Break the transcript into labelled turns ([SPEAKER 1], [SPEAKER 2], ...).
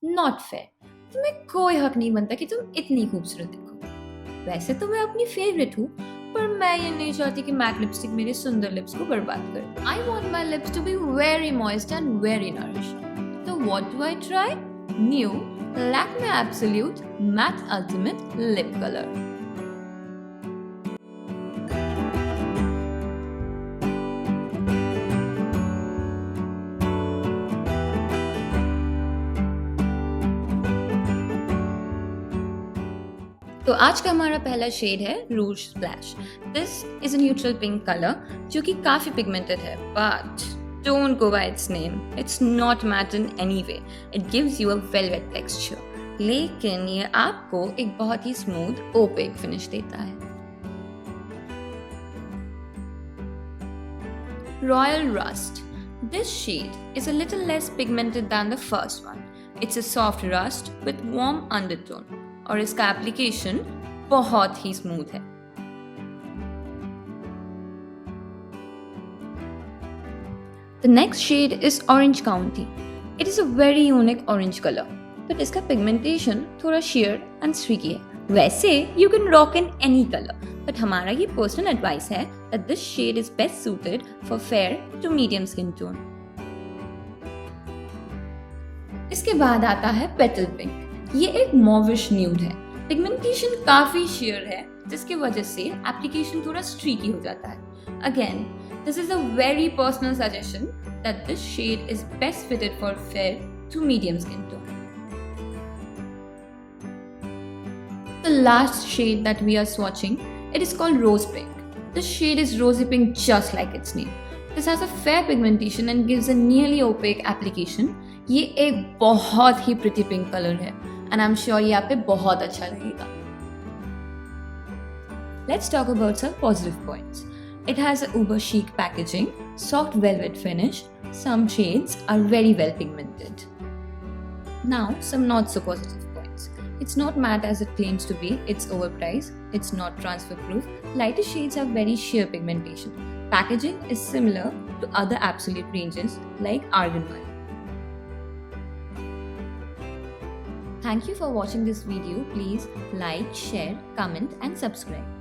[SPEAKER 1] Not fair, तुम्हें कोई हक नहीं बनता कि तुम इतनी खूबसूरत दिखो। वैसे तो मैं अपनी फेवरेट हूँ, पर मैं ये नहीं चाहती कि मैट लिपस्टिक मेरे सुंदर लिप्स को बर्बाद करे। I want my lips to be very moist and very nourish. तो what do I try? New Lakme Absolute Matte Ultimate Lip Color. तो आज का हमारा पहला शेड है rouge splash. This is a neutral pink colour जो कि काफी पिगमेंटेड है, but don't go by its name. It's not matte in any way. It gives you a velvet texture. लेकिन ये आपको एक बहुत ही स्मूथ ओपेक फिनिश देता है। Royal Rust. This shade is a little less pigmented than the first one. It's a soft rust with warm undertone. और इसका application बहुत ही स्मूथ है। The next shade is Orange County. It is a very unique orange color, but इसका pigmentation थोड़ा sheer and streaky है। वैसे you can rock in any color, but हमारा ये personal advice है that this shade is best suited for fair to medium skin tone. इसके बाद आता है Petal Pink. ये एक mauvish nude है। Pigmentation काफी sheer है, जिसकी वजह से application थोड़ा streaky हो जाता है। Again, this is a very personal suggestion that this shade is best fitted for fair to medium skin tone. The last shade that we are swatching, it is called Rose Pink. This shade is rosy pink just like its name. This has a fair pigmentation and gives a nearly opaque application. ये एक बहुत ही pretty pink color है and I'm sure ये आप पे बहुत अच्छा लगेगा. Let's talk about some positive points. It has a uber chic packaging, soft velvet finish. Some shades are very well pigmented. Now, some not so positive points. It's not matte as it claims to be. It's overpriced. It's not transfer proof. Lighter shades have very sheer pigmentation. Packaging is similar to other Absolute ranges like Argan Oil. Thank you for watching this video. Please like, share, comment and subscribe.